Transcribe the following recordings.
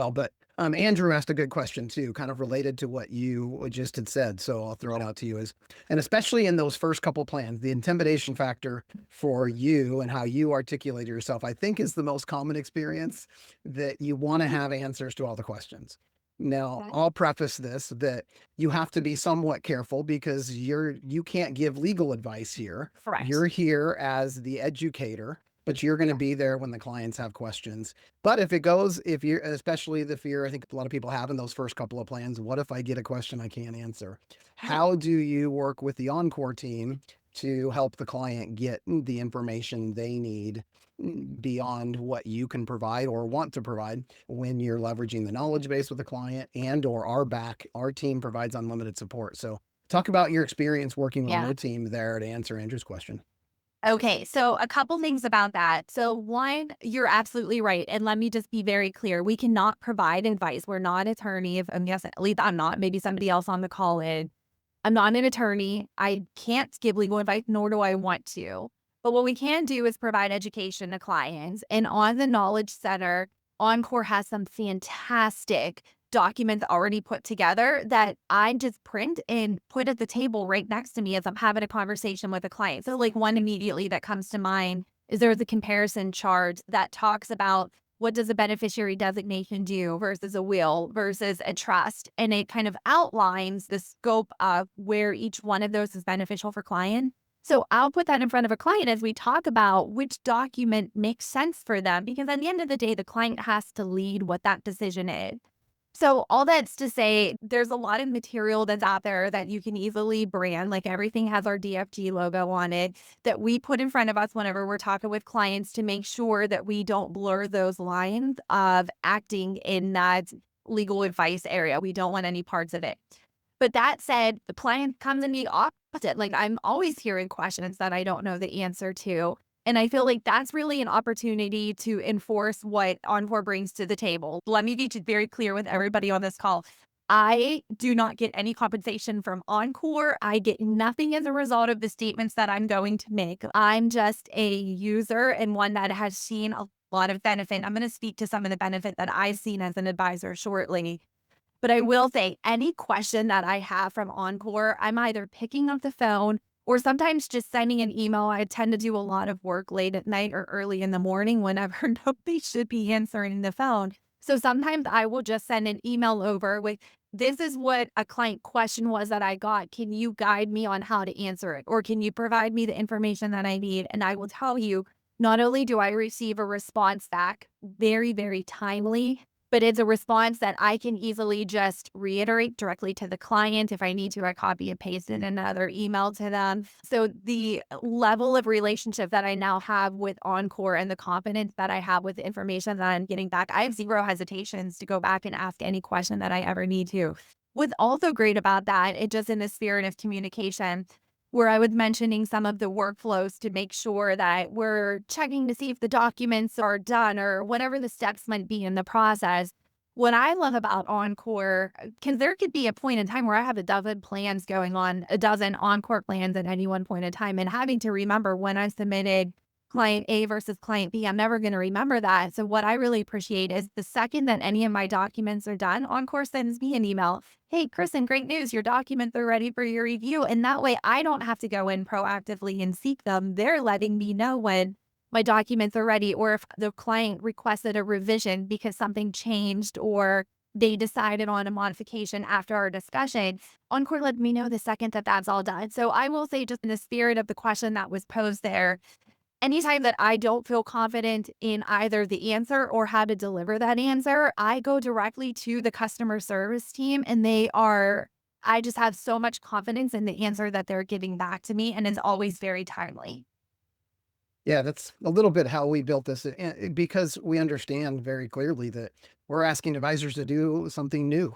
Well, but Andrew asked a good question too, kind of related to what you just had said. So I'll throw it out to you is, and especially in those first couple plans, the intimidation factor for you and how you articulate yourself, I think is the most common experience that you want to have answers to all the questions. Now, Okay. I'll preface this that you have to be somewhat careful because you can't give legal advice here. Correct. You're here as the educator, but you're going to Yeah. be there when the clients have questions. But if you're, especially the fear I think a lot of people have in those first couple of plans, what if I get a question I can't answer? Yeah. How do you work with the Encore team to help the client get the information they need beyond what you can provide or want to provide when you're leveraging the knowledge base with the client and or our team provides unlimited support. So talk about your experience working with Yeah. our team there to answer Andrew's question. Okay, so a couple things about that. So one, you're absolutely right. And let me just be very clear. We cannot provide advice. We're not attorneys. Yes, at least I'm not. Maybe somebody else on the call is. I'm not an attorney. I can't give legal advice, nor do I want to. But what we can do is provide education to clients. And on the Knowledge Center, Encore has some fantastic documents already put together that I just print and put at the table right next to me as I'm having a conversation with a client. So, like, one immediately that comes to mind is there's a comparison chart that talks about what does a beneficiary designation do versus a will versus a trust? And it kind of outlines the scope of where each one of those is beneficial for client. So I'll put that in front of a client as we talk about which document makes sense for them, because at the end of the day, the client has to lead what that decision is. So all that's to say, there's a lot of material that's out there that you can easily brand, like everything has our DFG logo on it, that we put in front of us whenever we're talking with clients to make sure that we don't blur those lines of acting in that legal advice area. We don't want any parts of it. But that said, the client comes in the opposite. Like, I'm always hearing questions that I don't know the answer to. And I feel like that's really an opportunity to enforce what Encore brings to the table. Let me be just very clear with everybody on this call. I do not get any compensation from Encore. I get nothing as a result of the statements that I'm going to make. I'm just a user and one that has seen a lot of benefit. I'm going to speak to some of the benefit that I've seen as an advisor shortly. But I will say any question that I have from Encore, I'm either picking up the phone or sometimes just sending an email. I tend to do a lot of work late at night or early in the morning whenever nobody should be answering the phone. So sometimes I will just send an email over with, this is what a client question was that I got. Can you guide me on how to answer it? Or can you provide me the information that I need? And I will tell you, not only do I receive a response back very, very timely, but it's a response that I can easily just reiterate directly to the client. If I need to, I copy and paste in another email to them. So the level of relationship that I now have with Encore and the confidence that I have with the information that I'm getting back, I have zero hesitations to go back and ask any question that I ever need to. What's also great about that, it just in the spirit of communication, where I was mentioning some of the workflows to make sure that we're checking to see if the documents are done or whatever the steps might be in the process. What I love about Encore, because there could be a point in time where I have a dozen plans going on, a dozen Encore plans at any one point in time, and having to remember when I submitted client A versus client B, I'm never going to remember that. So what I really appreciate is the second that any of my documents are done, Encore sends me an email. Hey, Kristen, great news. Your documents are ready for your review. And that way I don't have to go in proactively and seek them. They're letting me know when my documents are ready or if the client requested a revision because something changed or they decided on a modification after our discussion. Encore let me know the second that that's all done. So I will say, just in the spirit of the question that was posed there, anytime that I don't feel confident in either the answer or how to deliver that answer, I go directly to the customer service team and I just have so much confidence in the answer that they're giving back to me. And it's always very timely. Yeah, that's a little bit how we built this because we understand very clearly that we're asking advisors to do something new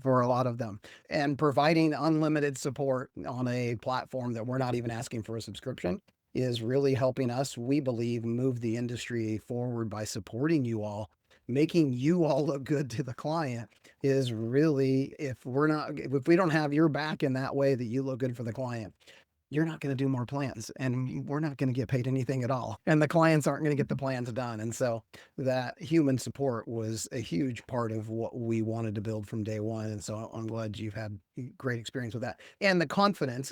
for a lot of them and providing unlimited support on a platform that we're not even asking for a subscription is really helping us, we believe, move the industry forward by supporting you all. Making you all look good to the client is really, if we don't have your back in that way that you look good for the client, you're not going to do more plans and we're not going to get paid anything at all. And the clients aren't going to get the plans done. And so that human support was a huge part of what we wanted to build from day one. And so I'm glad you've had great experience with that. And the confidence